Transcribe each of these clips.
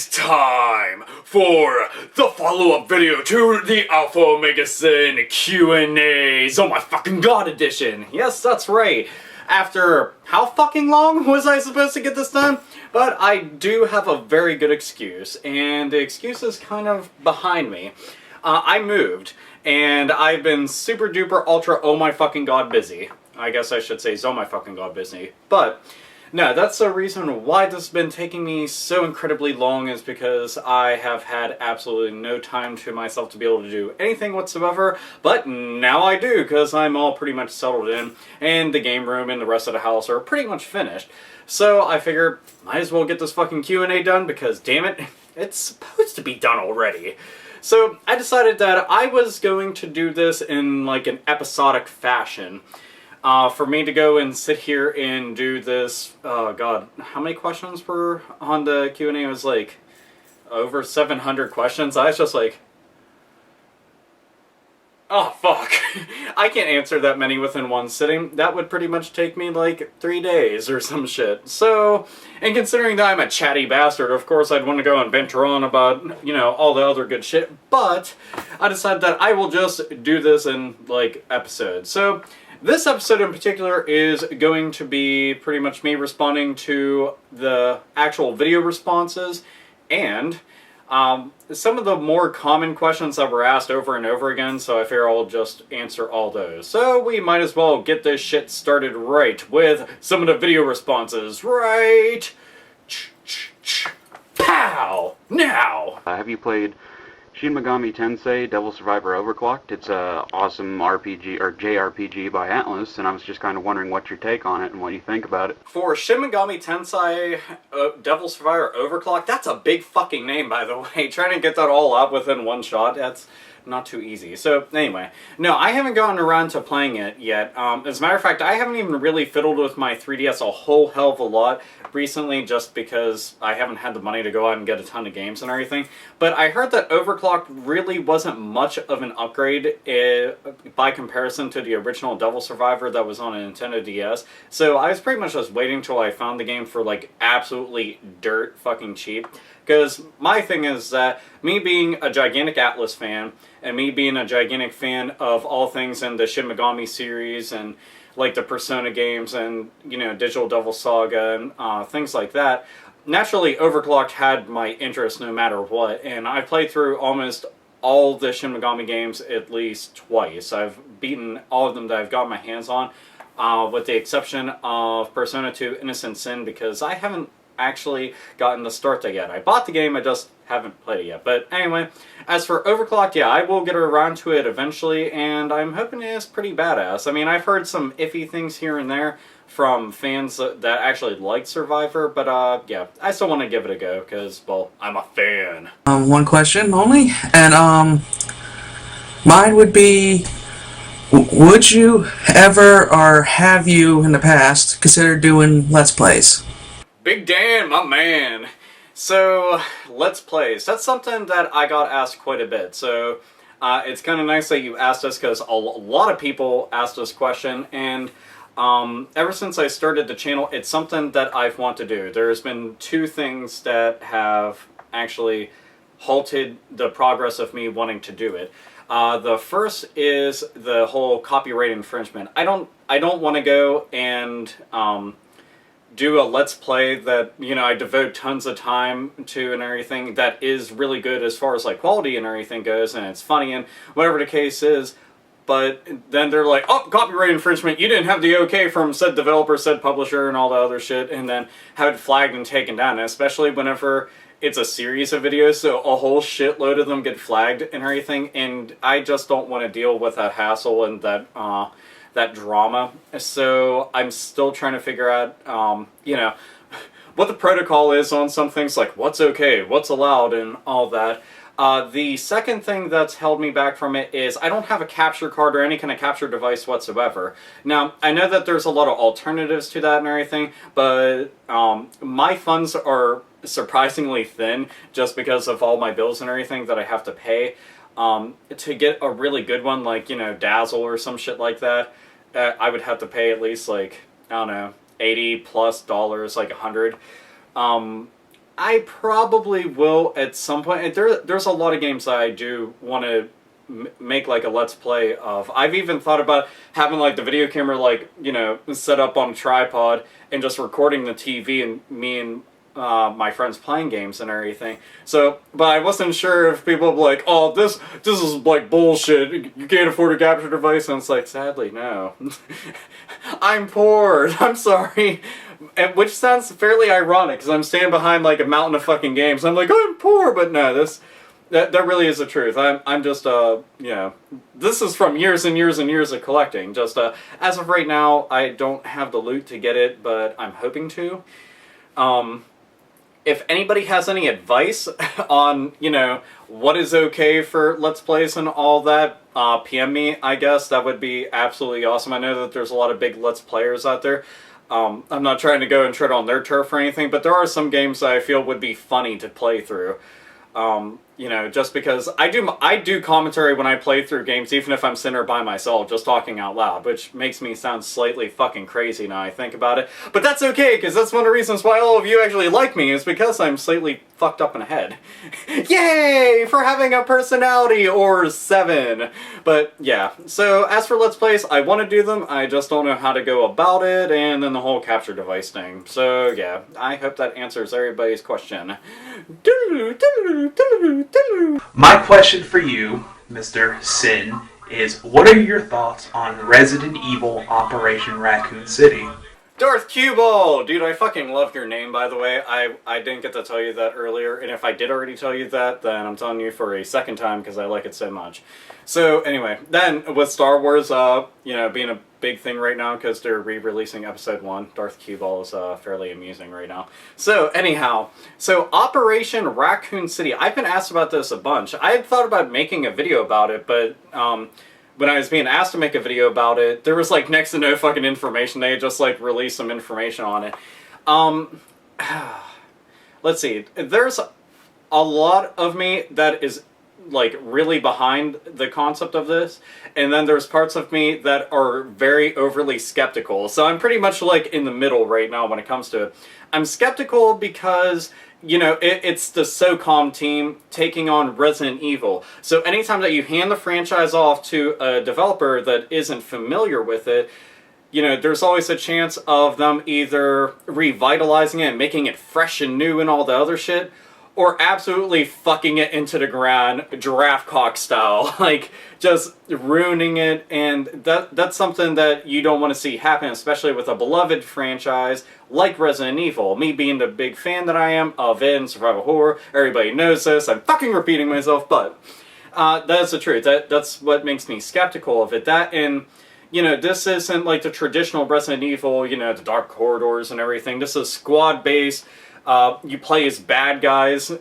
is time for the follow-up video to the AlphaOmegaSin Q&As. Oh my fucking god edition. Yes, that's right. After how fucking long was I supposed to get this done? But I do have a very good excuse, and the excuse is kind of behind me. I moved, and I've been super duper ultra oh my fucking god busy. I guess I should say oh my fucking god busy. But no, that's the reason why this has been taking me so incredibly long, is because I have had absolutely no time to myself to be able to do anything whatsoever, but now I do, because I'm all pretty much settled in, and the game room and the rest of the house are pretty much finished. So I figure, might as well get this fucking Q&A done, because damn it, it's supposed to be done already. So I decided that I was going to do this in like an episodic fashion. For me to go and sit here and do this, god, how many questions were on the Q&A? It was like over 700 questions. I was just like, oh fuck, I can't answer that many within one sitting. That would pretty much take me like 3 days or some shit. So, and considering that I'm a chatty bastard, of course I'd want to go and venture on about, you know, all the other good shit, but I decided that I will just do this in like episodes. So this episode in particular is going to be pretty much me responding to the actual video responses and some of the more common questions that were asked over and over again, so I figure I'll just answer all those. So we might as well get this shit started right with some of the video responses, right? Pow! Now! Have you played Shin Megami Tensei Devil Survivor Overclocked? It's a awesome RPG, or JRPG by Atlas, and I was just kind of wondering what your take on it and what you think about it. For Shin Megami Tensei Devil Survivor Overclocked, that's a big fucking name, by the way. Trying to get that all out within one shot, that's not too easy. So, anyway. No, I haven't gotten around to playing it yet. As a matter of fact, I haven't even really fiddled with my 3DS a whole hell of a lot recently, just because I haven't had the money to go out and get a ton of games and everything. But I heard that Overclocked really wasn't much of an upgrade by comparison to the original Devil Survivor that was on a Nintendo DS. So I was pretty much just waiting till I found the game for like absolutely dirt fucking cheap. Because my thing is that me being a gigantic Atlas fan, and me being a gigantic fan of all things in the Shin Megami series, and like the Persona games, and, you know, Digital Devil Saga, and things like that, naturally Overclocked had my interest no matter what, and I played through almost all the Shin Megami games at least twice. I've beaten all of them that I've got my hands on, with the exception of Persona 2 Innocent Sin, because I haven't actually gotten to start that yet. I bought the game, I just haven't played it yet. But anyway, as for Overclocked, yeah, I will get around to it eventually, and I'm hoping it's pretty badass. I mean, I've heard some iffy things here and there from fans that actually like Survivor, but yeah, I still want to give it a go, because, well, I'm a fan. One question only, and mine would be, would you ever, or have you in the past, considered doing Let's Plays? Big Dan, my man. So, Let's Plays. That's something that I got asked quite a bit. So, it's kind of nice that you asked us, because a lot of people asked this question, and ever since I started the channel, it's something that I've wanted to do. There's been two things that have actually halted the progress of me wanting to do it. The first is the whole copyright infringement. I don't want to go and do a Let's Play that, you know, I devote tons of time to and everything, that is really good as far as like quality and everything goes, and it's funny and whatever the case is, but then they're like, oh, copyright infringement, you didn't have the okay from said developer, said publisher, and all the other shit, and then have it flagged and taken down, and especially whenever it's a series of videos, so a whole shitload of them get flagged and everything, and I just don't want to deal with that hassle and that drama. So I'm still trying to figure out, you know, what the protocol is on some things, like what's okay, what's allowed, and all that. The second thing that's held me back from it is I don't have a capture card or any kind of capture device whatsoever. Now, I know that there's a lot of alternatives to that and everything, but my funds are surprisingly thin just because of all my bills and everything that I have to pay. To get a really good one, like, you know, Dazzle or some shit like that, I would have to pay at least, like, I don't know, $80+, like $100. I probably will at some point. And there's a lot of games that I do want to make like a let's play of. I've even thought about having like the video camera like, you know, set up on a tripod and just recording the TV and me and my friends playing games and everything. So, but I wasn't sure if people would be like, oh, this is like bullshit. You can't afford a capture device. And it's like, sadly, no. I'm poor. I'm sorry. And which sounds fairly ironic because I'm standing behind like a mountain of fucking games. I'm like, I'm poor, but no, that really is the truth. I'm just you know, this is from years and years and years of collecting. Just as of right now, I don't have the loot to get it, but I'm hoping to. If anybody has any advice on, you know, what is okay for Let's Plays and all that, PM me, I guess. That would be absolutely awesome. I know that there's a lot of big Let's Players out there. I'm not trying to go and tread on their turf or anything, but there are some games that I feel would be funny to play through. You know, just because I do commentary when I play through games, even if I'm sitting there by myself, just talking out loud, which makes me sound slightly fucking crazy now I think about it. But that's okay, because that's one of the reasons why all of you actually like me, is because I'm slightly fucked up in the head. Yay! For having a personality, or 7! But, yeah. So, as for Let's Plays, I want to do them, I just don't know how to go about it, and then the whole capture device thing. So, yeah. I hope that answers everybody's question. My question for you, Mr. Sin, is what are your thoughts on Resident Evil Operation Raccoon City? Darth Cuball! Dude, I fucking love your name, by the way. I didn't get to tell you that earlier, and if I did already tell you that, then I'm telling you for a second time because I like it so much. So, anyway, then with Star Wars, you know, being a big thing right now because they're re-releasing Episode 1, Darth Cuball is fairly amusing right now. So, anyhow, so Operation Raccoon City. I've been asked about this a bunch. I had thought about making a video about it, but, when I was being asked to make a video about it, there was like next to no fucking information. They had just like released some information on it. Let's see. There's a lot of me that is like really behind the concept of this, and then there's parts of me that are very overly skeptical. So I'm pretty much like in the middle right now when it comes to it. I'm skeptical because, you know, it's the SOCOM team taking on Resident Evil. So anytime that you hand the franchise off to a developer that isn't familiar with it, you know, there's always a chance of them either revitalizing it and making it fresh and new and all the other shit, or absolutely fucking it into the ground, giraffe cock style. Like, just ruining it, and that's something that you don't want to see happen, especially with a beloved franchise like Resident Evil. Me being the big fan that I am of it and survival horror, everybody knows this, I'm fucking repeating myself, but that's the truth. That's what makes me skeptical of it. That, and, you know, this isn't like the traditional Resident Evil, you know, the dark corridors and everything. This is squad-based. You play as bad guys.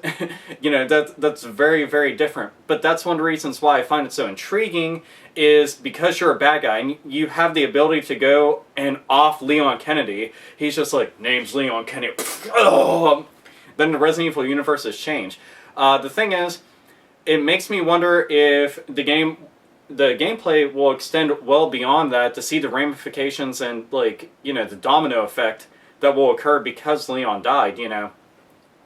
You know, that's very, very different. But that's one of the reasons why I find it so intriguing, is because you're a bad guy and you have the ability to go and off Leon Kennedy. He's just like, name's Leon Kennedy. Then the Resident Evil universe has changed. The thing is, it makes me wonder if the gameplay will extend well beyond that to see the ramifications and, like, you know, the domino effect that will occur because Leon died, you know.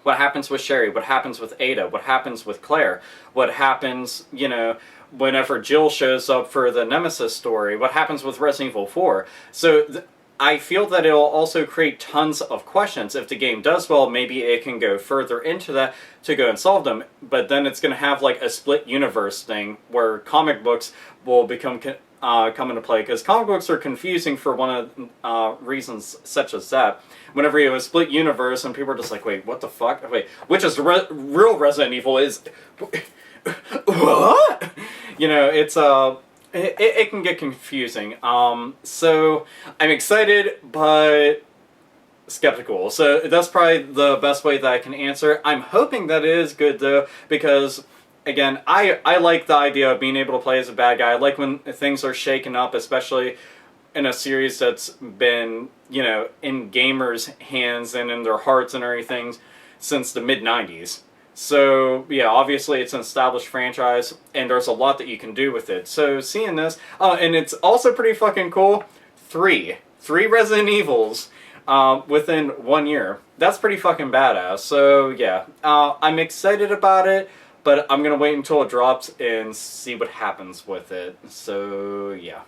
What happens with Sherry? What happens with Ada? What happens with Claire? What happens, you know, whenever Jill shows up for the Nemesis story? What happens with Resident Evil 4? So I feel that it'll also create tons of questions. If the game does well, maybe it can go further into that to go and solve them. But then it's going to have like a split universe thing where comic books will become come into play, because comic books are confusing for one of reasons such as that. Whenever you have a split universe and people are just like, wait, what the fuck? Wait, which is real Resident Evil is... What? You know, it's it can get confusing. So I'm excited, but skeptical. So that's probably the best way that I can answer. I'm hoping that it is good though, because again, I like the idea of being able to play as a bad guy. I like when things are shaken up, especially in a series that's been, you know, in gamers' hands and in their hearts and everything since the mid-90s. So, yeah, obviously it's an established franchise, and there's a lot that you can do with it. So, seeing this, and it's also pretty fucking cool, three Resident Evils within 1 year. That's pretty fucking badass. So yeah, I'm excited about it, but I'm gonna wait until it drops and see what happens with it. So yeah.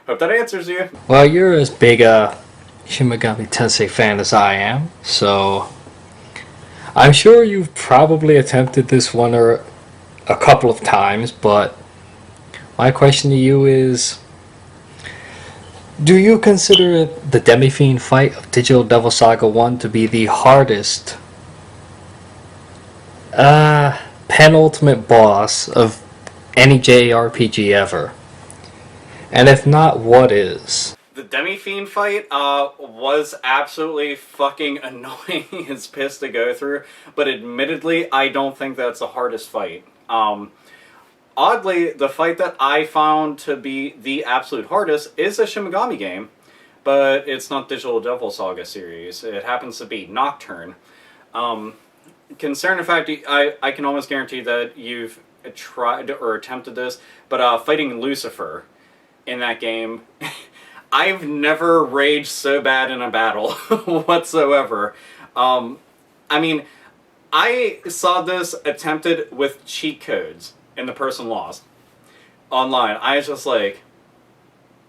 Hope that answers you. Well, you're as big a Shin Megami Tensei fan as I am, so I'm sure you've probably attempted this one or a couple of times, but my question to you is, do you consider the Demi-Fiend fight of Digital Devil Saga 1 to be the hardest penultimate boss of any JRPG ever? And if not, what is? The Demi-Fiend fight was absolutely fucking annoying as piss to go through, but admittedly, I don't think that's the hardest fight. Oddly, the fight that I found to be the absolute hardest is a Shin Megami game, but it's not Digital Devil Saga series. It happens to be Nocturne. Concerning the fact, I can almost guarantee that you've tried or attempted this, but fighting Lucifer in that game, I've never raged so bad in a battle whatsoever. I mean, I saw this attempted with cheat codes, and the person lost online. I was just like,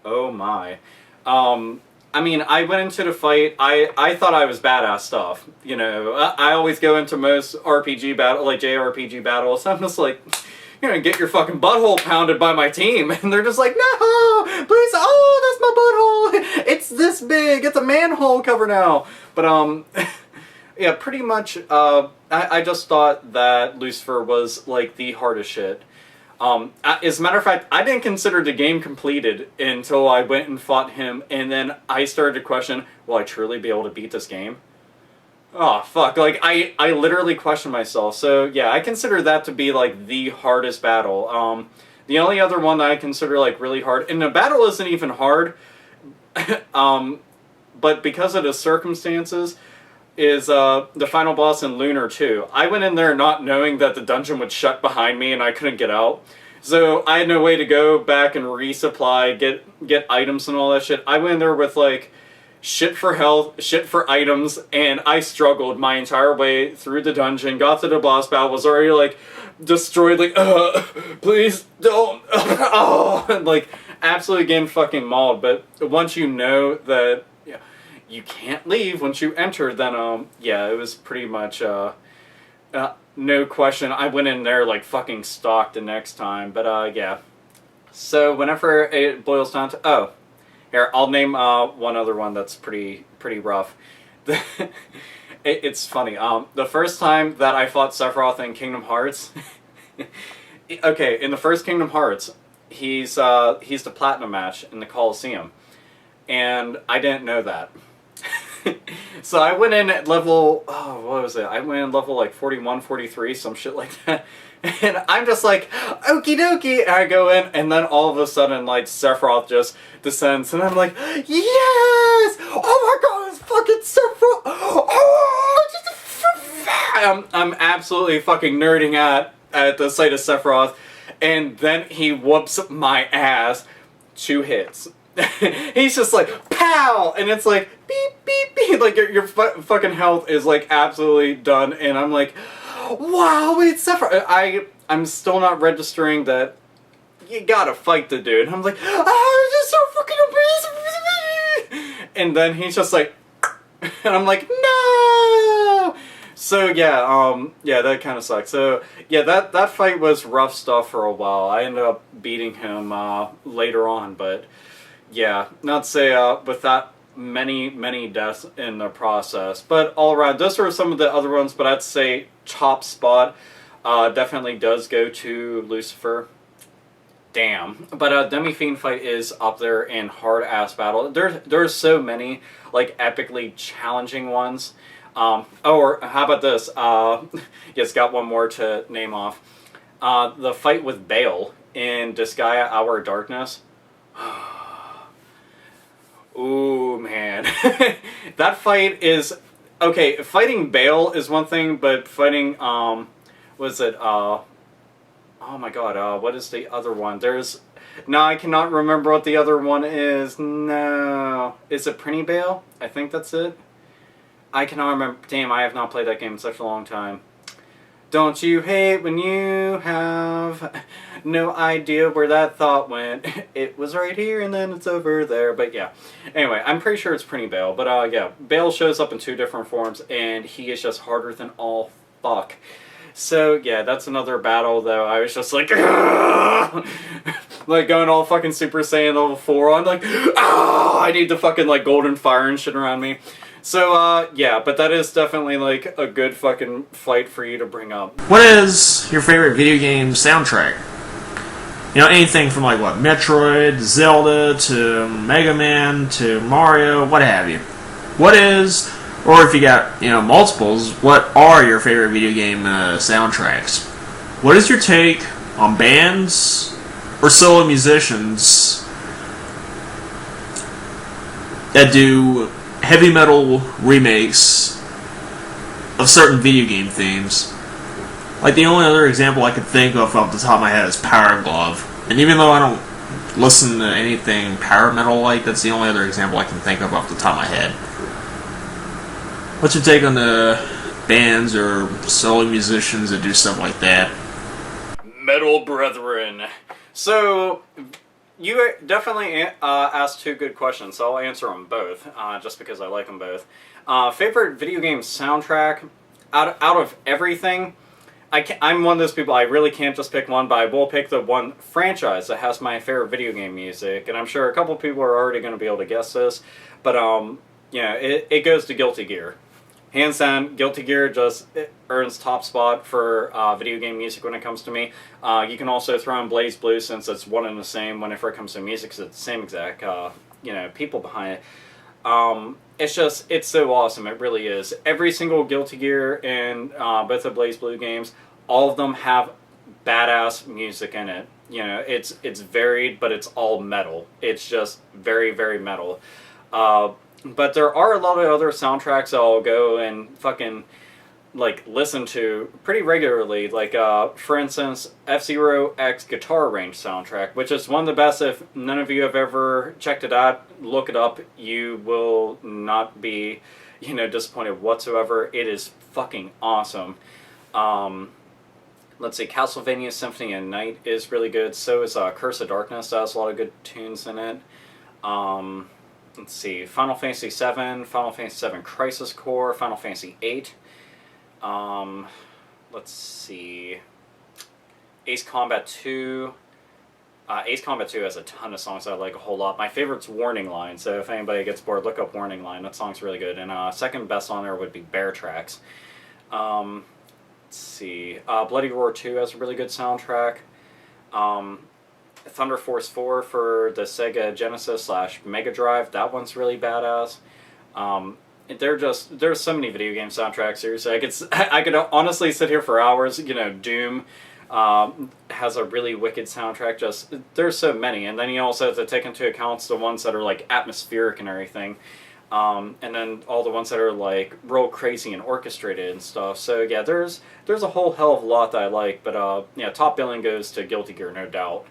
oh my. I mean, I went into the fight, I thought I was badass stuff. You know, I always go into most RPG battle, like JRPG battles, I'm just like, you're gonna get your fucking butthole pounded by my team. And they're just like, no, please, oh, that's my butthole. It's this big, it's a manhole cover now. But, yeah, pretty much, I just thought that Lucifer was, like, the hardest shit. As a matter of fact, I didn't consider the game completed until I went and fought him, and then I started to question, will I truly be able to beat this game? Oh, fuck, like, I literally questioned myself, so, yeah, I consider that to be, like, the hardest battle. The only other one that I consider, like, really hard, and the battle isn't even hard, but because of the circumstances, is the final boss in Lunar 2. I went in there not knowing that the dungeon would shut behind me and I couldn't get out. So I had no way to go back and resupply, get items and all that shit. I went in there with like shit for health, shit for items, and I struggled my entire way through the dungeon, got to the boss battle, was already like destroyed, like, please don't, oh, like absolutely getting fucking mauled. But once you know that you can't leave once you enter, then, yeah, it was pretty much, no question. I went in there, like, fucking stalked the next time, but, yeah. So, whenever it boils down to, oh, here, I'll name, one other one that's pretty rough. It's funny, the first time that I fought Sephiroth in Kingdom Hearts, okay, in the first Kingdom Hearts, he's the Platinum match in the Coliseum, and I didn't know that. So I went in at level, oh, what was it? I went in level like 41, 43, some shit like that. And I'm just like, okie dokie. And I go in, and then all of a sudden, like, Sephiroth just descends. And I'm like, yes! Oh my god, it's fucking Sephiroth! Oh, I'm absolutely fucking nerding at the sight of Sephiroth. And then he whoops my ass. 2 hits. He's just like, pow! And it's like, beep, beep, beep. Like, your fucking health is, like, absolutely done. And I'm like, wow, it's Sephiroth. I'm still not registering that you gotta fight the dude. I'm like, oh, this is so fucking amazing. And then he's just like, and I'm like, no! So, yeah, yeah, that kind of sucks. So, yeah, that fight was rough stuff for a while. I ended up beating him, later on, but yeah, not to say, with that many deaths in the process. But all around, those are some of the other ones, but I'd say top spot, definitely does go to Lucifer. Damn. But, Demi-Fiend fight is up there in hard-ass battle. There's so many, like, epically challenging ones. Or, how about this? Yes, got one more to name off. The fight with Bale in Disgaea Hour of Darkness. Ooh, man. That fight is... Okay, fighting Bale is one thing, but fighting, what is it, oh my god, what is the other one? There's No, I cannot remember what the other one is. No. Is it Prinny Bale? I think that's it. I cannot remember. Damn, I have not played that game in such a long time. Don't you hate when you have no idea where that thought went? It was right here and then it's over there. But yeah. Anyway, I'm pretty sure it's Prinny Bale. But yeah, Bale shows up in 2 different forms and he is just harder than all fuck. So yeah, that's another battle though. I was just like, like going all fucking Super Saiyan level 4 on, like, I need the fucking like golden fire and shit around me. So, yeah, but that is definitely, like, a good fucking fight for you to bring up. What is your favorite video game soundtrack? You know, anything from, like, what, Metroid, Zelda, to Mega Man, to Mario, what have you. What is, or if you got, you know, multiples, what are your favorite video game soundtracks? What is your take on bands or solo musicians that do heavy metal remakes of certain video game themes? Like, the only other example I could think of off the top of my head is Power Glove. And even though I don't listen to anything power metal like, that's the only other example I can think of off the top of my head. What's your take on the bands or solo musicians that do stuff like that? Metal Brethren. So, you definitely asked 2 good questions, so I'll answer them both, just because I like them both. Favorite video game soundtrack? Out of everything, I'm one of those people, I really can't just pick one, but I will pick the one franchise that has my favorite video game music, and I'm sure a couple people are already going to be able to guess this, but, yeah, it goes to Guilty Gear. Hands down, Guilty Gear just earns top spot for video game music when it comes to me. You can also throw in Blaze Blue since it's one and the same whenever it comes to music, because it's the same exact you know, people behind it. It's so awesome, it really is. Every single Guilty Gear and both the Blaze Blue games, all of them have badass music in it. You know, it's varied, but it's all metal. It's just very, very metal. But there are a lot of other soundtracks I'll go and fucking, like, listen to pretty regularly. Like, for instance, F-Zero X Guitar Range soundtrack, which is one of the best. If none of you have ever checked it out, look it up. You will not be, you know, disappointed whatsoever. It is fucking awesome. Let's see, Castlevania Symphony of Night is really good. So is Curse of Darkness. That has a lot of good tunes in it. Let's see, Final Fantasy VII, Final Fantasy VII Crisis Core, Final Fantasy VIII. Let's see, Ace Combat 2. Ace Combat 2 has a ton of songs I like a whole lot. My favorite's Warning Line, so if anybody gets bored, look up Warning Line. That song's really good. And second best on there would be Bear Tracks. Let's see, Bloody Roar 2 has a really good soundtrack. Thunder Force 4 for the Sega Genesis / Mega Drive. That one's really badass. There's so many video game soundtracks. Seriously, I could honestly sit here for hours. You know, Doom has a really wicked soundtrack. Just there's so many, and then you also have to take into account the ones that are like atmospheric and everything, and then all the ones that are like real crazy and orchestrated and stuff. So yeah, there's a whole hell of a lot that I like. But yeah, top billing goes to Guilty Gear, no doubt.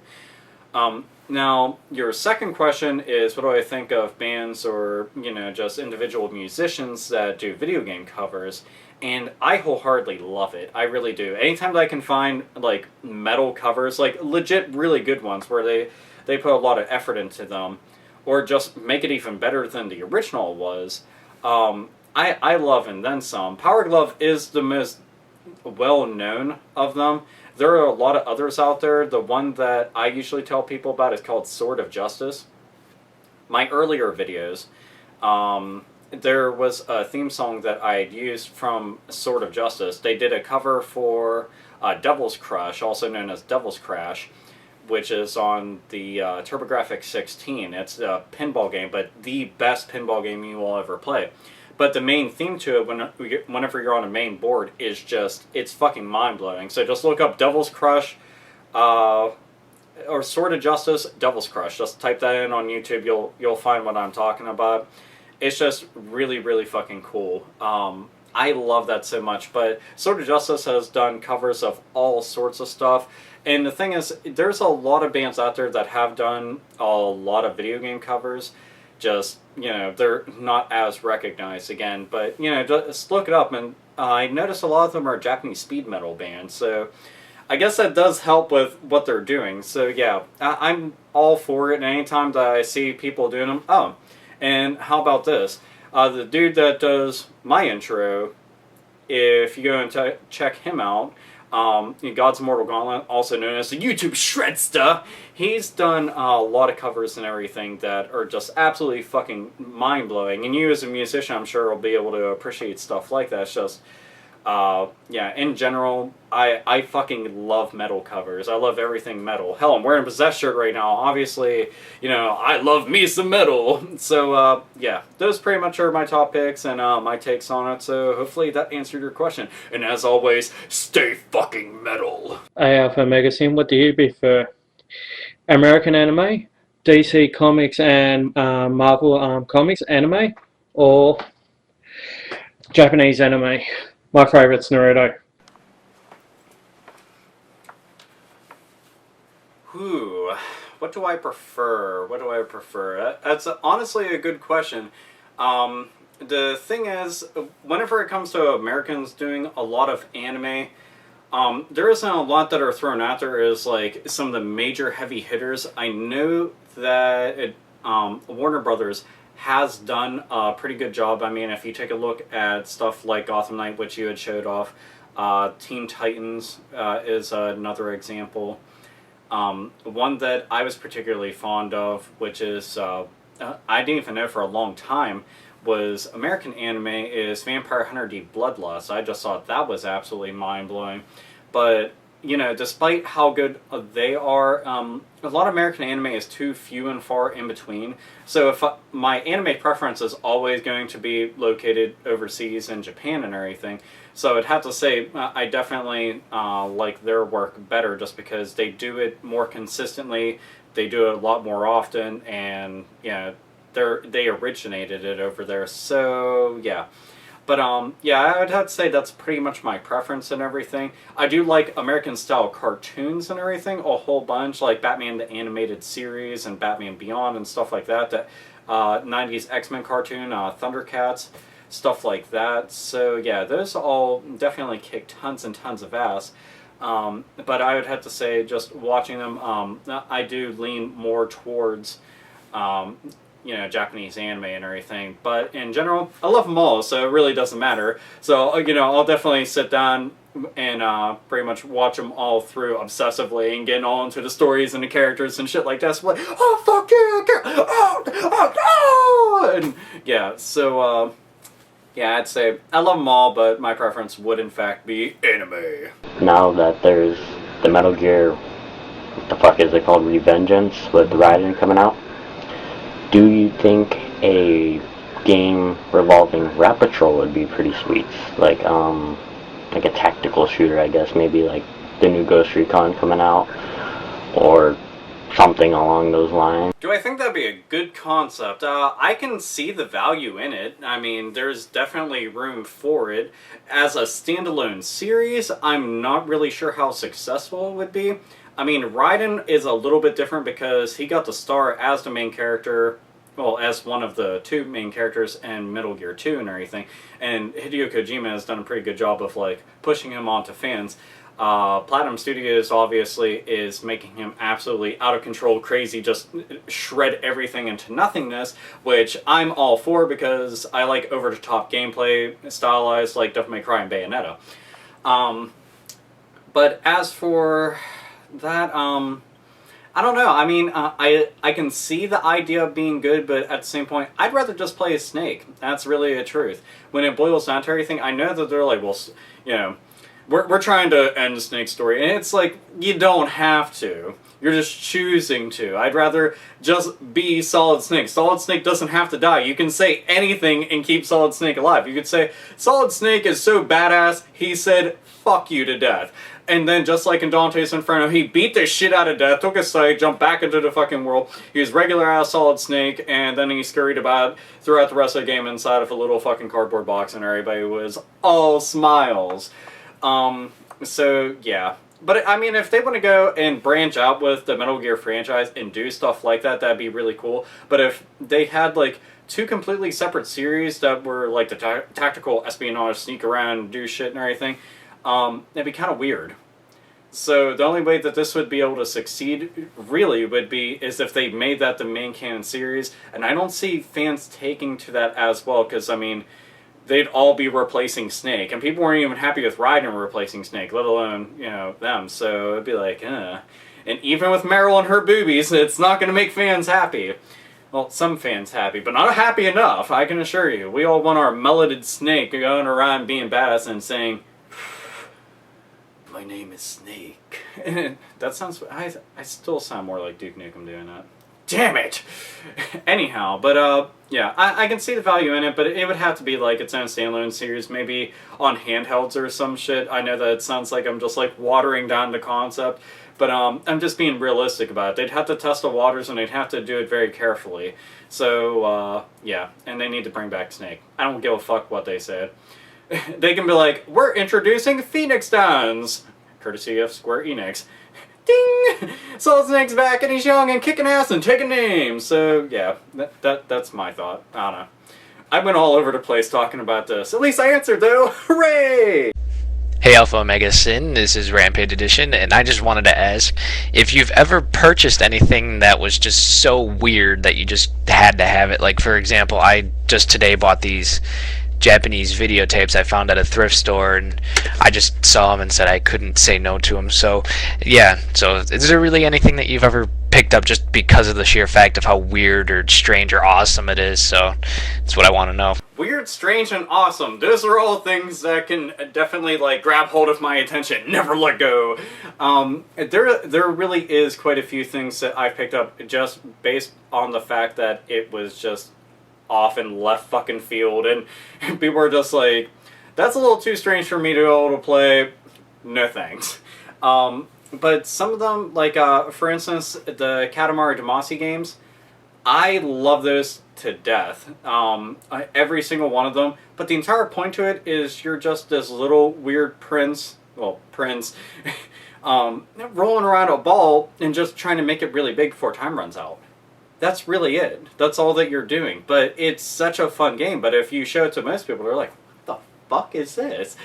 Now, your second question is, what do I think of bands or, you know, just individual musicians that do video game covers? And I wholeheartedly love it. I really do. Anytime that I can find, like, metal covers, like, legit really good ones where they put a lot of effort into them, or just make it even better than the original was, I love and then some. Power Glove is the most well-known of them. There are a lot of others out there. The one that I usually tell people about is called Sword of Justice. My earlier videos, there was a theme song that I had used from Sword of Justice. They did a cover for Devil's Crush, also known as Devil's Crash, which is on the TurboGrafx 16. It's a pinball game, but the best pinball game you will ever play. But the main theme to it, whenever you're on a main board, is just, it's fucking mind-blowing. So just look up Devil's Crush, or Sword of Justice, Devil's Crush. Just type that in on YouTube, you'll find what I'm talking about. It's just really, really fucking cool. I love that so much. But Sword of Justice has done covers of all sorts of stuff. And the thing is, there's a lot of bands out there that have done a lot of video game covers. Just, they're not as recognized again. But, just look it up. And I noticed a lot of them are Japanese speed metal bands. So I guess that does help with what they're doing. So yeah, I'm all for it. And anytime that I see people doing them, oh, and how about this? The dude that does my intro, if you go and check him out, God's Immortal Gauntlet, also known as the YouTube Shredster, he's done a lot of covers and everything that are just absolutely fucking mind-blowing. And you as a musician, I'm sure, will be able to appreciate stuff like that. It's just, in general, I fucking love metal covers. I love everything metal. Hell, I'm wearing a Possessed shirt right now. Obviously, I love me some metal. So, those pretty much are my top picks and my takes on it. So, hopefully that answered your question. And as always, stay fucking metal. Hey, AlphaOmegaSin, what do you prefer? American anime, DC Comics and Marvel Comics anime, or Japanese anime? My favorite's Naruto. Ooh, what do I prefer? That's honestly a good question. The thing is, whenever it comes to Americans doing a lot of anime, there isn't a lot that are thrown out there as like some of the major heavy hitters. I know that Warner Brothers has done a pretty good job. I mean, if you take a look at stuff like Gotham Knight, which you had showed off, Teen Titans is another example. One that I was particularly fond of, which is, I didn't even know for a long time, was American anime, is Vampire Hunter D Bloodlust. I just thought that was absolutely mind-blowing. But, despite how good they are, a lot of American anime is too few and far in between. So if my anime preference is always going to be located overseas in Japan and everything, so I'd have to say I definitely like their work better just because they do it more consistently, they do it a lot more often, and they originated it over there. So yeah. But I would have to say that's pretty much my preference and everything. I do like American-style cartoons and everything, a whole bunch, like Batman the Animated Series and Batman Beyond and stuff like that. That 90s X-Men cartoon, Thundercats, stuff like that. So yeah, those all definitely kick tons and tons of ass. But I would have to say, just watching them, I do lean more towards Japanese anime and everything. But in general, I love them all, so it really doesn't matter. So, I'll definitely sit down and pretty much watch them all through obsessively and getting all into the stories and the characters and shit like that. So like, oh, fuck yeah, oh, and yeah, so, I'd say I love them all, but my preference would in fact be anime. Now that there's the Metal Gear, what the fuck is it called, Revengeance, with Raiden coming out, do you think a game revolving Rat Patrol would be pretty sweet? Like a tactical shooter, I guess, maybe like the new Ghost Recon coming out, or something along those lines. Do I think that'd be a good concept? I can see the value in it. I mean, there's definitely room for it. As a standalone series, I'm not really sure how successful it would be. I mean, Raiden is a little bit different because he got to star as the main character, well, as one of the two main characters in Metal Gear 2 and everything. And Hideo Kojima has done a pretty good job of, like, pushing him onto fans. Platinum Studios, obviously, is making him absolutely out of control, crazy, just shred everything into nothingness, which I'm all for because I like over-the-top gameplay, stylized like Devil May Cry and Bayonetta. But as for that, I don't know. I mean, I can see the idea of being good, but at the same point, I'd rather just play as Snake. That's really the truth. When it boils down to everything, I know that they're like, well, we're trying to end Snake's story, and it's like, you don't have to. You're just choosing to. I'd rather just be Solid Snake. Solid Snake doesn't have to die. You can say anything and keep Solid Snake alive. You could say, Solid Snake is so badass, he said, fuck you to death. And then, just like in Dante's Inferno, he beat the shit out of death, took his sight, jumped back into the fucking world. He was regular ass Solid Snake, and then he scurried about throughout the rest of the game inside of a little fucking cardboard box, and everybody was all smiles. So, yeah. But, I mean, if they want to go and branch out with the Metal Gear franchise and do stuff like that, that'd be really cool. But if they had, like, two completely separate series that were, like, the tactical espionage, sneak around, do shit and everything, it'd be kind of weird. So the only way that this would be able to succeed, really, would be is if they made that the main canon series. And I don't see fans taking to that as well, because, I mean, they'd all be replacing Snake, and people weren't even happy with Raiden replacing Snake, let alone, you know, them, so it'd be like, And even with Meryl and her boobies, it's not going to make fans happy. Well, some fans happy, but not happy enough, I can assure you. We all want our meloded Snake going around being badass and saying, my name is Snake. That sounds, I still sound more like Duke Nukem doing that. Damn it! Anyhow, but yeah, I can see the value in it, but it would have to be like its own standalone series, maybe on handhelds or some shit. I know that it sounds like I'm just like watering down the concept, but I'm just being realistic about it. They'd have to test the waters, and they'd have to do it very carefully. So, yeah, and they need to bring back Snake. I don't give a fuck what they said. They can be like, we're introducing Phoenix Downs, courtesy of Square Enix. Ding! Solid Snake's back, and he's young and kicking ass and taking names. So yeah, that's my thought. I don't know. I went all over the place talking about this. At least I answered though. Hooray! Hey AlphaOmegaSin, this is Rampage Edition, and I just wanted to ask if you've ever purchased anything that was just so weird that you just had to have it. Like, for example, I just today bought these Japanese videotapes I found at a thrift store, and I just saw them and said I couldn't say no to them. So yeah, so is there really anything that you've ever picked up just because of the sheer fact of how weird or strange or awesome it is? So that's what I want to know. Weird, strange, and awesome. Those are all things that can definitely like grab hold of my attention. Never let go. There really is quite a few things that I've picked up just based on the fact that it was just off in left fucking field, and people are just like, that's a little too strange for me to be able to play. No thanks. But some of them, like for instance, the Katamari Damacy games, I love those to death. Every single one of them. But the entire point to it is you're just this little weird prince, rolling around a ball and just trying to make it really big before time runs out. That's really it. That's all that you're doing. But it's such a fun game. But if you show it to most people, they're like, what the fuck is this?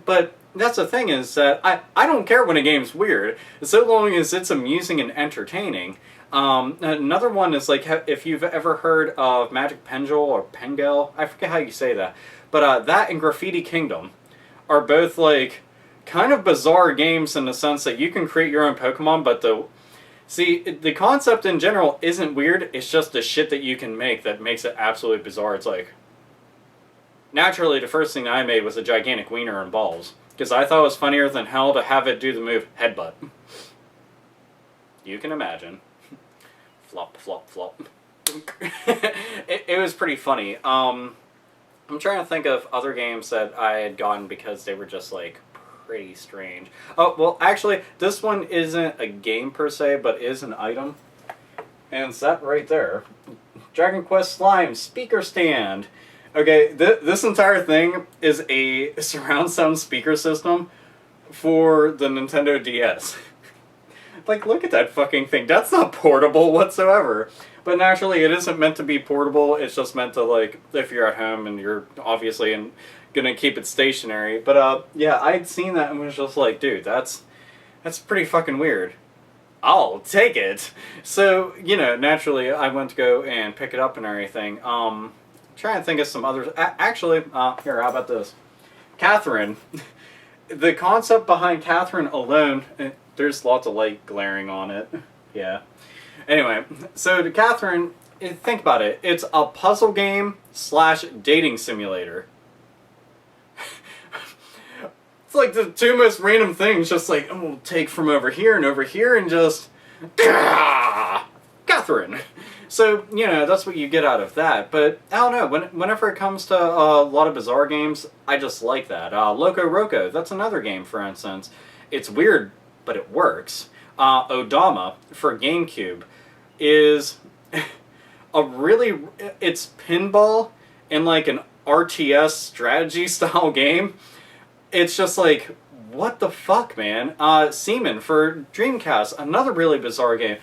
But that's the thing, is that I don't care when a game's weird, so long as it's amusing and entertaining. Another one is like, if you've ever heard of Magic Pendule or Pengel, I forget how you say that, but that and Graffiti Kingdom are both like kind of bizarre games in the sense that you can create your own Pokemon, but the concept in general isn't weird, it's just the shit that you can make that makes it absolutely bizarre. It's like, naturally the first thing I made was a gigantic wiener and balls, because I thought it was funnier than hell to have it do the move headbutt. You can imagine. Flop, flop, flop. It was pretty funny. I'm trying to think of other games that I had gotten because they were just like pretty strange. Oh, well, actually, this one isn't a game per se, but is an item. And it's that right there. Dragon Quest Slime Speaker Stand. Okay, this entire thing is a surround sound speaker system for the Nintendo DS. Like, look at that fucking thing. That's not portable whatsoever. But naturally, it isn't meant to be portable. It's just meant to, like, if you're at home and you're obviously gonna keep it stationary. But, yeah, I'd seen that and was just like, dude, that's pretty fucking weird. I'll take it. So, you know, naturally, I went to go and pick it up and everything. Trying to think of some others. Actually, here, how about this? Catherine. The concept behind Catherine alone, there's lots of light glaring on it. Yeah. Anyway, so to Catherine, think about it. It's a puzzle game / dating simulator. It's like the two most random things, just like, oh, we'll take from over here, and just... Catherine! So, you know, that's what you get out of that. But, I don't know, whenever it comes to a lot of bizarre games, I just like that. Loco Roco, that's another game, for instance. It's weird, but it works. Odama, for GameCube, is a really... It's pinball in, like, an RTS strategy-style game. It's just like, what the fuck, man? Seaman, for Dreamcast, another really bizarre game.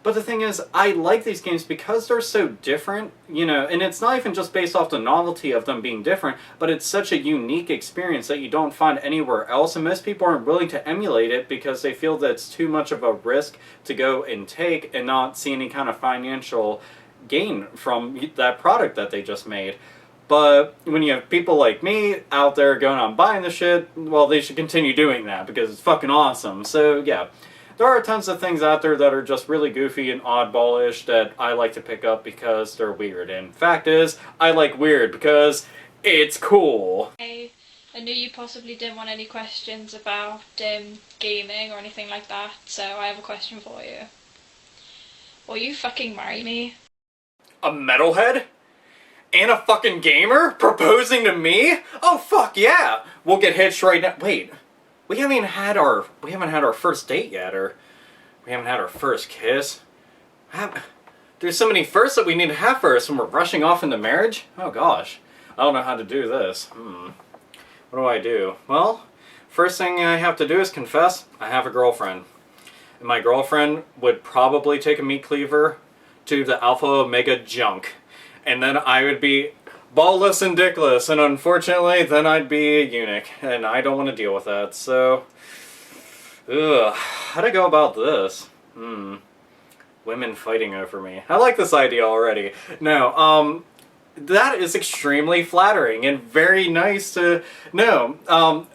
But the thing is, I like these games because they're so different, you know, and it's not even just based off the novelty of them being different, but it's such a unique experience that you don't find anywhere else, and most people aren't willing to emulate it because they feel that it's too much of a risk to go and take and not see any kind of financial gain from that product that they just made. But when you have people like me out there going on buying the shit, well, they should continue doing that because it's fucking awesome. So, yeah. There are tons of things out there that are just really goofy and oddballish that I like to pick up because they're weird. And fact is, I like weird because it's cool. I knew you possibly didn't want any questions about gaming or anything like that, so I have a question for you. Will you fucking marry me? A metalhead? And a fucking gamer? Proposing to me? Oh fuck yeah! We'll get hitched right now. Wait. We haven't had our first date yet, or we haven't had our first kiss. There's so many firsts that we need to have first, and we're rushing off into marriage? Oh gosh. I don't know how to do this. What do I do? Well, first thing I have to do is confess, I have a girlfriend. And my girlfriend would probably take a meat cleaver to the Alpha Omega junk. And then I would be ballless and dickless, and unfortunately, then I'd be a eunuch, and I don't want to deal with that, so... Ugh, how'd I go about this? Women fighting over me. I like this idea already. No, that is extremely flattering and very nice to know.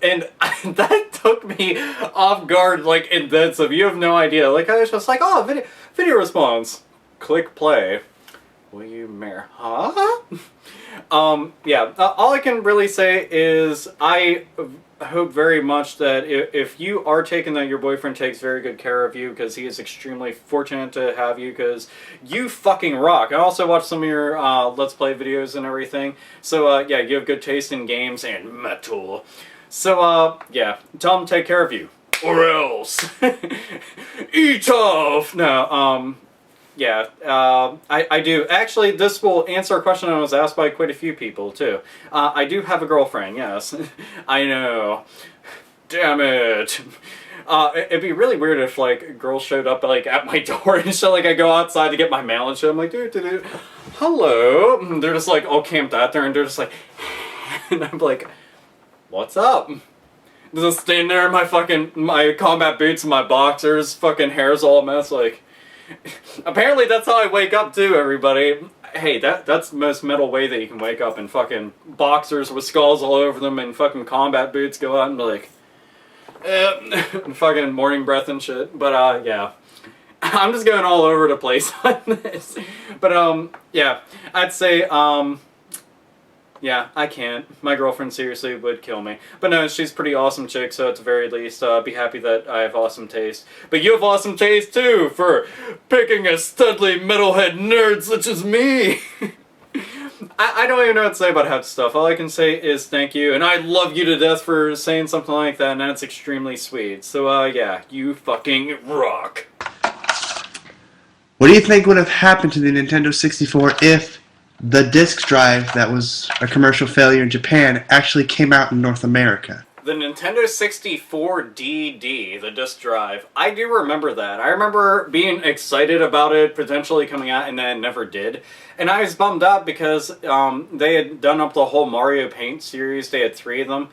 And that took me off guard, like, intensive. You have no idea. Like, I was just like, oh, video response. Click play. Will you marry? Huh? Yeah, all I can really say is I hope very much that if you are taken, that your boyfriend takes very good care of you, because he is extremely fortunate to have you, because you fucking rock. I also watched some of your Let's Play videos and everything, so yeah, you have good taste in games and metal. So yeah, tell him to take care of you, or else eat off! No, yeah, I do. Actually, this will answer a question I was asked by quite a few people, too. I do have a girlfriend, yes. I know. Damn it. It'd be really weird if, like, girls showed up, like, at my door and shit. Like, I go outside to get my mail and shit. I'm like, hello. And they're just, like, all camped out there, and they're just like, and I'm like, what's up? Just standing there in my combat boots and my boxers, fucking hair's all a mess, like... Apparently that's how I wake up too, everybody. Hey, that's the most metal way that you can wake up, in fucking boxers with skulls all over them and fucking combat boots, go out and be like, and fucking morning breath and shit. But yeah. I'm just going all over the place on this. But yeah, I'd say yeah, I can't. My girlfriend seriously would kill me. But no, she's a pretty awesome chick, so at the very least, be happy that I have awesome taste. But you have awesome taste too, for picking a studly metalhead nerd such as me! I don't even know what to say about half the stuff. All I can say is thank you, and I love you to death for saying something like that, and that's extremely sweet. So yeah, you fucking rock. What do you think would have happened to the Nintendo 64 if the disk drive that was a commercial failure in Japan actually came out in North America? The Nintendo 64 DD, the disk drive, I do remember that. I remember being excited about it potentially coming out, and then it never did. And I was bummed out because they had done up the whole Mario Paint series. They had 3 of them.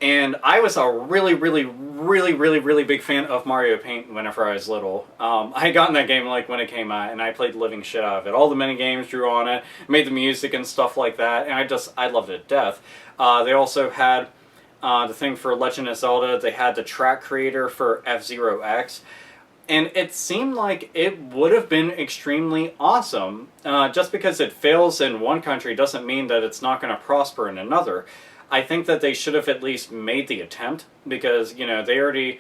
And I was a really big fan of Mario Paint whenever I was little. I had gotten that game like when it came out, and I played the living shit out of it. All the mini games drew on it, made the music and stuff like that, and I loved it to death. They also had the thing for Legend of Zelda. They had the track creator for F-Zero X. And it seemed like it would have been extremely awesome. Just because it fails in one country doesn't mean that it's not going to prosper in another. I think that they should have at least made the attempt, because, you know, they already,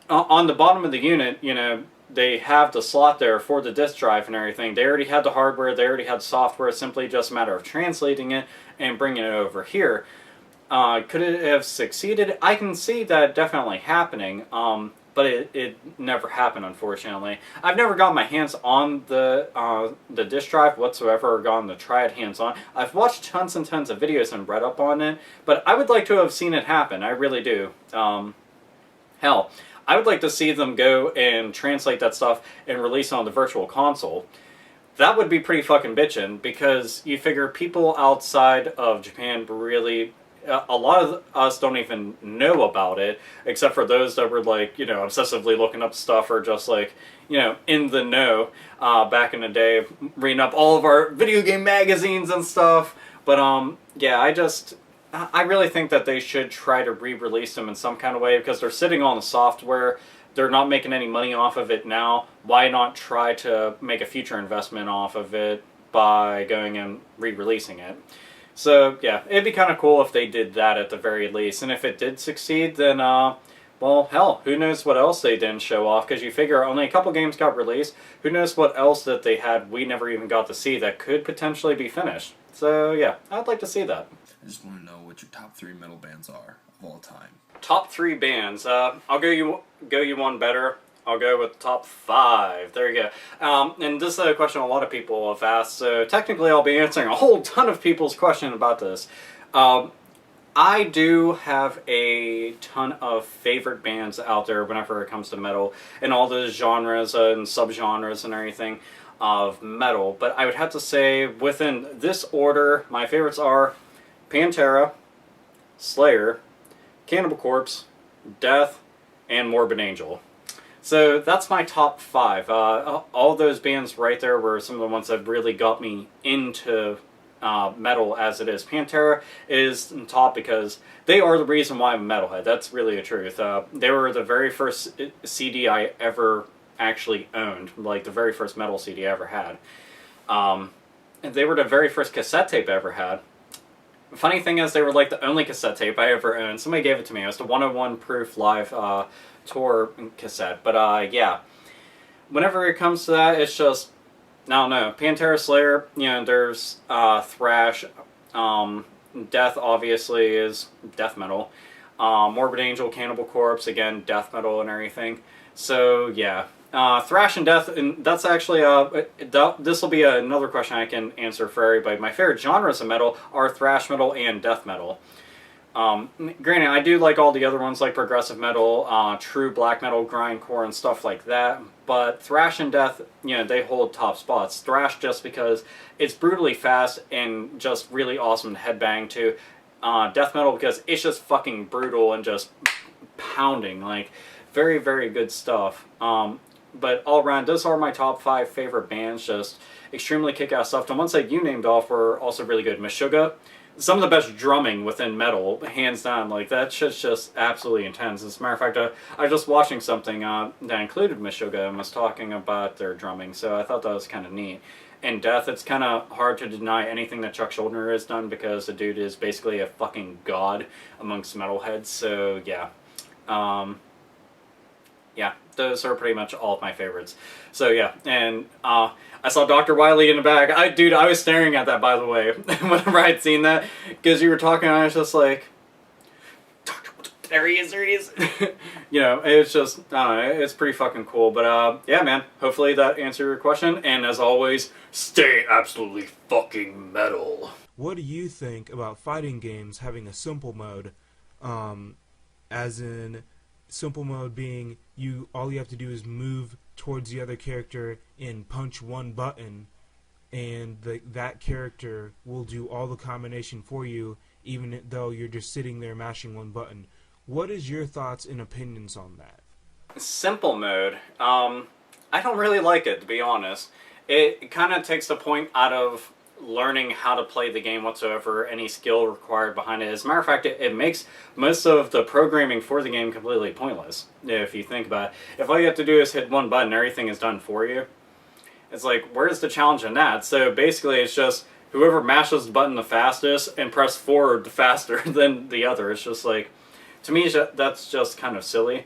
on the bottom of the unit, you know, they have the slot there for the disk drive and everything. They already had the hardware, they already had software, it's simply just a matter of translating it and bringing it over here. Could it have succeeded? I can see that definitely happening, but it never happened, unfortunately. I've never got my hands on the disk drive whatsoever, or gotten to try it hands-on. I've watched tons and tons of videos and read up on it, but I would like to have seen it happen. I really do. Hell, I would like to see them go and translate that stuff and release it on the Virtual Console. That would be pretty fucking bitchin', because you figure people outside of Japan really... a lot of us don't even know about it, except for those that were, like, you know, obsessively looking up stuff, or just, like, you know, in the know back in the day, reading up all of our video game magazines and stuff. But, yeah, I really think that they should try to re-release them in some kind of way, because they're sitting on the software. They're not making any money off of it now. Why not try to make a future investment off of it by going and re-releasing it? So, yeah, it'd be kind of cool if they did that at the very least. And if it did succeed, then, well, hell, who knows what else they didn't show off, because you figure only a couple games got released. Who knows what else that they had we never even got to see that could potentially be finished. So, yeah, I'd like to see that. I just want to know what your top 3 metal bands are of all time. Top 3 bands. I'll go you one better. I'll go with top 5. There you go. And this is a question a lot of people have asked, so technically I'll be answering a whole ton of people's questions about this. I do have a ton of favorite bands out there whenever it comes to metal, and all the genres and subgenres and everything of metal, but I would have to say, within this order, my favorites are Pantera, Slayer, Cannibal Corpse, Death, and Morbid Angel. So that's my top 5. All those bands right there were some of the ones that really got me into metal as it is. Pantera is top because they are the reason why I'm a metalhead. That's really the truth. They were the very first CD I ever actually owned, like the very first metal CD I ever had. And they were the very first cassette tape I ever had. The funny thing is, they were like the only cassette tape I ever owned. Somebody gave it to me. It was the 101 Proof Live tour cassette. But yeah, whenever it comes to that, it's just, I don't know. Pantera, Slayer, you know, there's thrash. Death obviously is death metal. Morbid Angel, Cannibal Corpse, again, death metal and everything. So yeah, thrash and death, and that's actually this will be another question I can answer for everybody. My favorite genres of metal are thrash metal and death metal. Granted, I do like all the other ones, like progressive metal, true black metal, grindcore, and stuff like that. But thrash and death, you know, they hold top spots. Thrash just because it's brutally fast and just really awesome to headbang to. Death metal because it's just fucking brutal and just pounding. Like, very, very good stuff. But all around, those are my top 5 favorite bands. Just extremely kick-ass stuff. The ones that you named off were also really good. Meshuggah. Some of the best drumming within metal, hands down. Like, that shit's just absolutely intense. As a matter of fact, I was just watching something that included Meshuggah and was talking about their drumming, so I thought that was kind of neat. And Death, it's kind of hard to deny anything that Chuck Schuldiner has done, because the dude is basically a fucking god amongst metalheads, so yeah. Yeah, those are pretty much all of my favorites. So yeah, and I saw Dr. Wiley in the back. Dude, I was staring at that, by the way, whenever I'd seen that, because you were talking, I was just like, there he is, there he is. You know, it's just, I don't know, it's pretty fucking cool. But yeah, man, hopefully that answered your question. And as always, stay absolutely fucking metal. What do you think about fighting games having a simple mode? As in, simple mode being all you have to do is move towards the other character and punch one button, and that character will do all the combination for you, even though you're just sitting there mashing one button. What is your thoughts and opinions on that? Simple mode. I don't really like it, to be honest. It kind of takes the point out of learning how to play the game whatsoever, any skill required behind it. As a matter of fact, it makes most of the programming for the game completely pointless, if you think about it. If all you have to do is hit one button, everything is done for you. It's like, where's the challenge in that? So basically it's just, whoever mashes the button the fastest and press forward faster than the other. It's just like, to me, that's just kind of silly.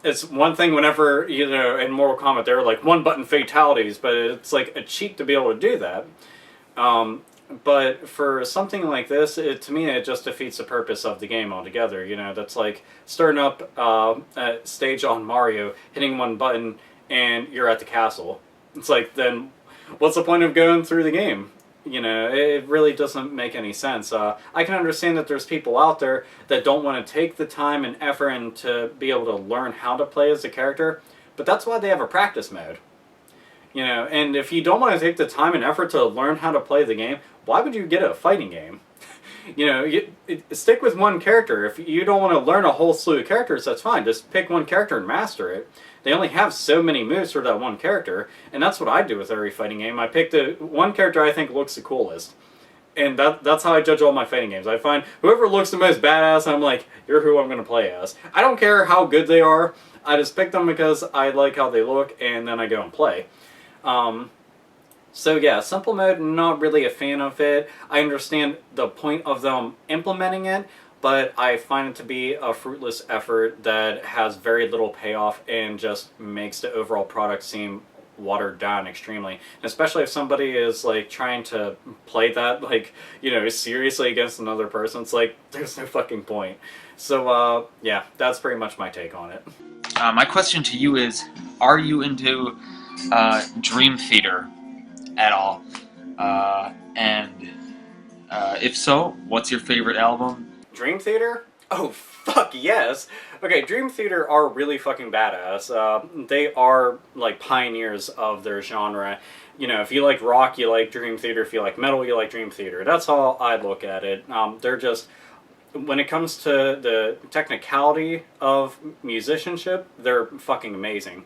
It's one thing whenever, you know, in Mortal Kombat, there were like one button fatalities, but it's like a cheat to be able to do that. But for something like this, to me, it just defeats the purpose of the game altogether. You know, that's like starting up a stage on Mario, hitting one button, and you're at the castle. It's like, then what's the point of going through the game? You know, it really doesn't make any sense. I can understand that there's people out there that don't want to take the time and effort and to be able to learn how to play as a character, but that's why they have a practice mode. You know, and if you don't want to take the time and effort to learn how to play the game, why would you get a fighting game? You know, stick with one character. If you don't want to learn a whole slew of characters, that's fine. Just pick one character and master it. They only have so many moves for that one character, and that's what I do with every fighting game. I pick the one character I think looks the coolest. And that's how I judge all my fighting games. I find whoever looks the most badass, I'm like, you're who I'm going to play as. I don't care how good they are. I just pick them because I like how they look, and then I go and play. So yeah, simple mode, not really a fan of it. I understand the point of them implementing it, but I find it to be a fruitless effort that has very little payoff and just makes the overall product seem watered down extremely. And especially if somebody is like trying to play that, like, you know, seriously against another person, it's like, there's no fucking point. So yeah, that's pretty much my take on it. My question to you is, are you into Dream Theater at all? And if so, what's your favorite album? Dream Theater? Oh, fuck yes! Okay, Dream Theater are really fucking badass. They are, like, pioneers of their genre. You know, if you like rock, you like Dream Theater. If you like metal, you like Dream Theater. That's how I look at it. They're just... When it comes to the technicality of musicianship, they're fucking amazing.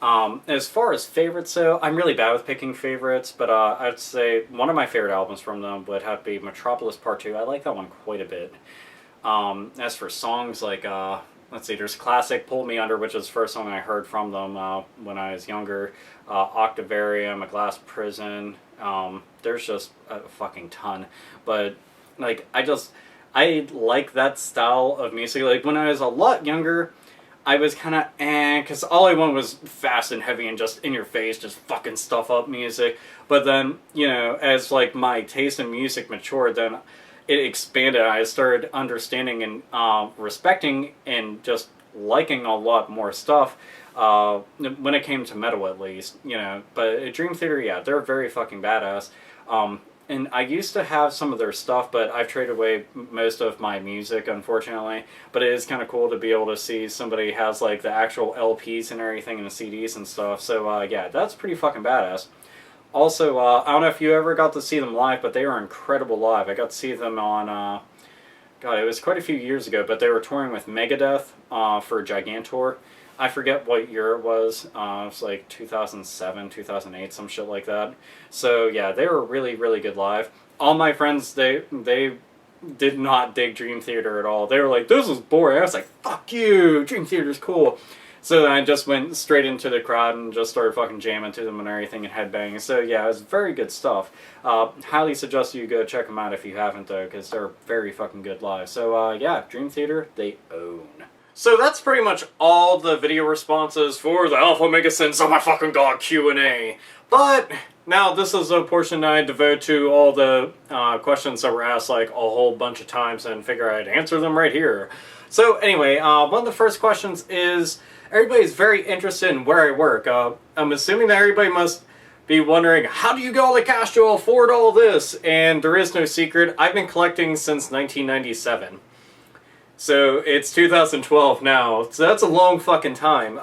As far as favorites, though, I'm really bad with picking favorites, but I'd say one of my favorite albums from them would have to be Metropolis Part 2. I like that one quite a bit. As for songs, like, let's see, there's classic Pull Me Under, which is the first song I heard from them when I was younger. Octavarium, A Glass Prison. There's just a fucking ton. But, like, I like that style of music. Like, when I was a lot younger, I was kind of because all I wanted was fast and heavy and just in your face, just fucking stuff up music. But then, you know, as, like, my taste in music matured, then it expanded. I started understanding and respecting and just liking a lot more stuff when it came to metal, at least, you know. But Dream Theater, yeah, they're very fucking badass. And I used to have some of their stuff, but I've traded away most of my music, unfortunately. But it is kind of cool to be able to see somebody has, like, the actual LPs and everything and the CDs and stuff. So, yeah, that's pretty fucking badass. Also, I don't know if you ever got to see them live, but they were incredible live. I got to see them on, God, it was quite a few years ago, but they were touring with Megadeth for Gigantor. I forget what year it was. It was like 2007, 2008, some shit like that. So, yeah, they were really, really good live. All my friends, they did not dig Dream Theater at all. They were like, this is boring. I was like, fuck you, Dream Theater's cool. So then I just went straight into the crowd and just started fucking jamming to them and everything and headbanging. So yeah, it was very good stuff. Highly suggest you go check them out if you haven't, though, because they're very fucking good live. So yeah, Dream Theater, they own. So that's pretty much all the video responses for the AlphaOmegaSin Oh My Fucking God Q&A. But now this is a portion I devote to all the questions that were asked like a whole bunch of times and figure I'd answer them right here. So anyway, one of the first questions is, everybody's very interested in where I work. I'm assuming that everybody must be wondering, how do you get all the cash to afford all this? And there is no secret. I've been collecting since 1997. So it's 2012 now. So that's a long fucking time.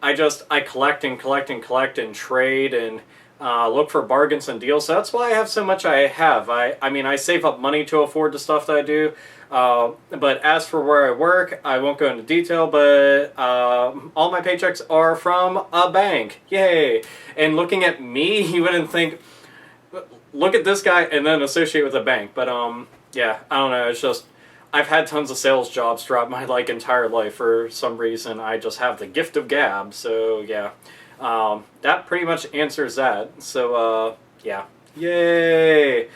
I collect and collect and collect and trade and look for bargains and deals. So that's why I have so much I have. I mean, I save up money to afford the stuff that I do. But as for where I work, I won't go into detail, but all my paychecks are from a bank. Yay! And looking at me, you wouldn't think, look at this guy and then associate with a bank. But yeah, I don't know, it's just, I've had tons of sales jobs throughout my like entire life. For some reason, I just have the gift of gab, so yeah. That pretty much answers that. So, yeah. Yay!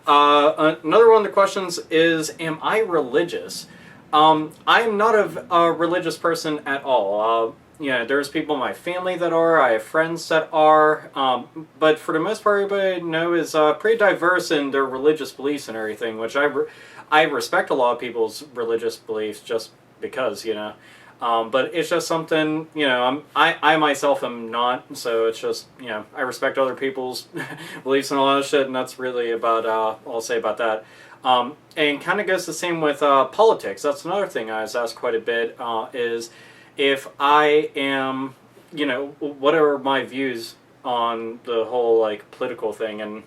Another one of the questions is, am I religious? I am not a religious person at all. Yeah, there's people in my family that are, I have friends that are, but for the most part, everybody I know is pretty diverse in their religious beliefs and everything, which I respect a lot of people's religious beliefs just because, you know. But it's just something, you know, I myself am not, so it's just, you know, I respect other people's beliefs and all that shit, and that's really about, all I'll say about that. And kind of goes the same with politics. That's another thing I was asked quite a bit, is if I am, you know, what are my views on the whole, like, political thing. And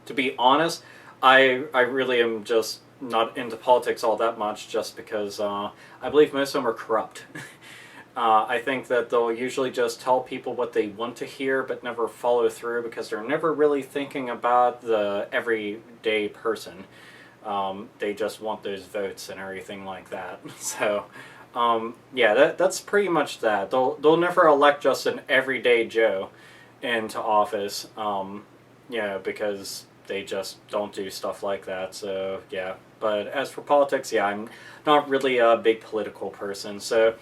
to be honest, I really am just not into politics all that much, just because I believe most of them are corrupt. I think that they'll usually just tell people what they want to hear but never follow through because they're never really thinking about the everyday person. They just want those votes and everything like that. So, yeah, that's pretty much that. They'll never elect just an everyday Joe into office, you know, because they just don't do stuff like that. So, yeah. But as for politics, yeah, I'm not really a big political person. So,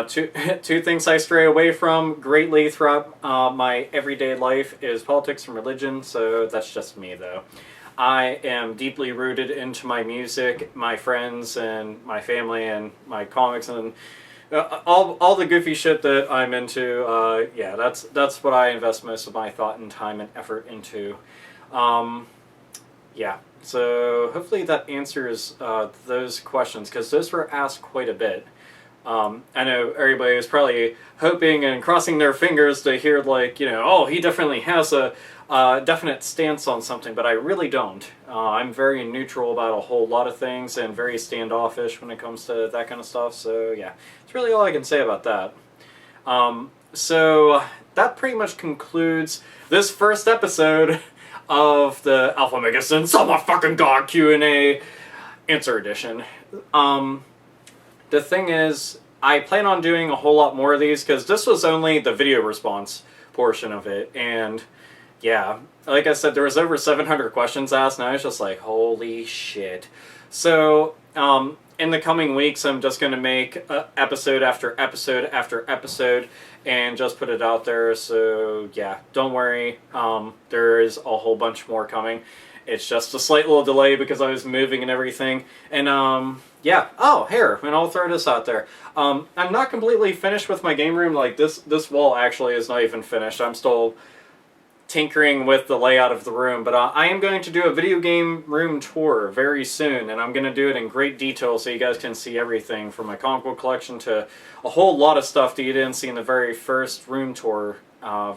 two things I stray away from greatly throughout my everyday life is politics and religion. So that's just me, though. I am deeply rooted into my music, my friends, and my family, and my comics, and all the goofy shit that I'm into. Yeah, that's what I invest most of my thought and time and effort into. Yeah, so hopefully that answers those questions, because those were asked quite a bit. I know everybody was probably hoping and crossing their fingers to hear, like, you know, oh, he definitely has a definite stance on something, but I really don't. I'm very neutral about a whole lot of things and very standoffish when it comes to that kind of stuff, so yeah, that's really all I can say about that. So that pretty much concludes this first episode of the AlphaOmegaSin So My Fucking God Q&A Answer Edition. The thing is, I plan on doing a whole lot more of these, because this was only the video response portion of it, and yeah, like I said, there was over 700 questions asked, and I was just like, holy shit. So, in the coming weeks, I'm just going to make episode after episode after episode, and just put it out there, so yeah, don't worry, there is a whole bunch more coming. It's just a slight little delay because I was moving and everything, and yeah, oh, here, and I'll throw this out there. I'm not completely finished with my game room. Like, this wall actually is not even finished. I'm still tinkering with the layout of the room, but I am going to do a video game room tour very soon, and I'm going to do it in great detail so you guys can see everything from my comic book collection to a whole lot of stuff that you didn't see in the very first room tour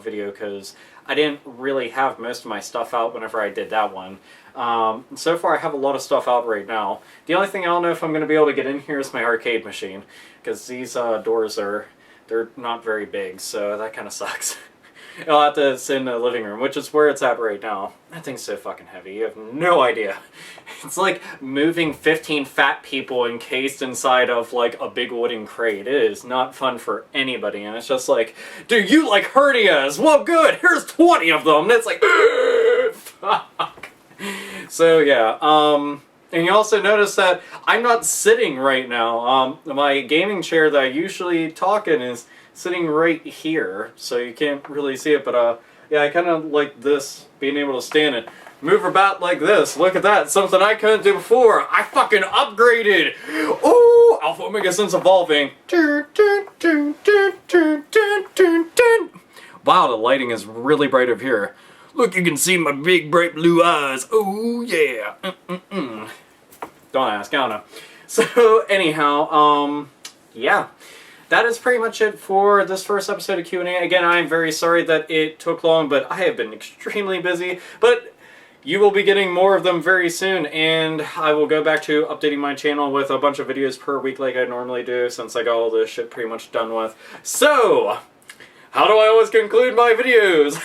video, because I didn't really have most of my stuff out whenever I did that one. So far I have a lot of stuff out right now. The only thing I don't know if I'm going to be able to get in here is my arcade machine, because these doors they're not very big, so that kind of sucks. I'll have to sit in the living room, which is where it's at right now. That thing's so fucking heavy, you have no idea. It's like moving 15 fat people encased inside of, like, a big wooden crate. It is not fun for anybody, and it's just like, do you like hernias? Well, good, here's 20 of them! And it's like, fuck. So, yeah, and you also notice that I'm not sitting right now. My gaming chair that I usually talk in is sitting right here, so you can't really see it, but yeah, I kind of like this, being able to stand and move about like this. Look at that, something I couldn't do before. I fucking upgraded! Ooh, AlphaOmegaSin's evolving. Wow, the lighting is really bright up here. Look, you can see my big bright blue eyes. Oh yeah. Don't ask, I don't know. So anyhow, yeah. That is pretty much it for this first episode of Q&A. Again, I am very sorry that it took long, but I have been extremely busy. But you will be getting more of them very soon, and I will go back to updating my channel with a bunch of videos per week like I normally do, since I got all this shit pretty much done with. So, how do I always conclude my videos?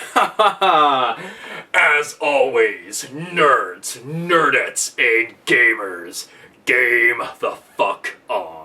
As always, nerds, nerdettes, and gamers, game the fuck on.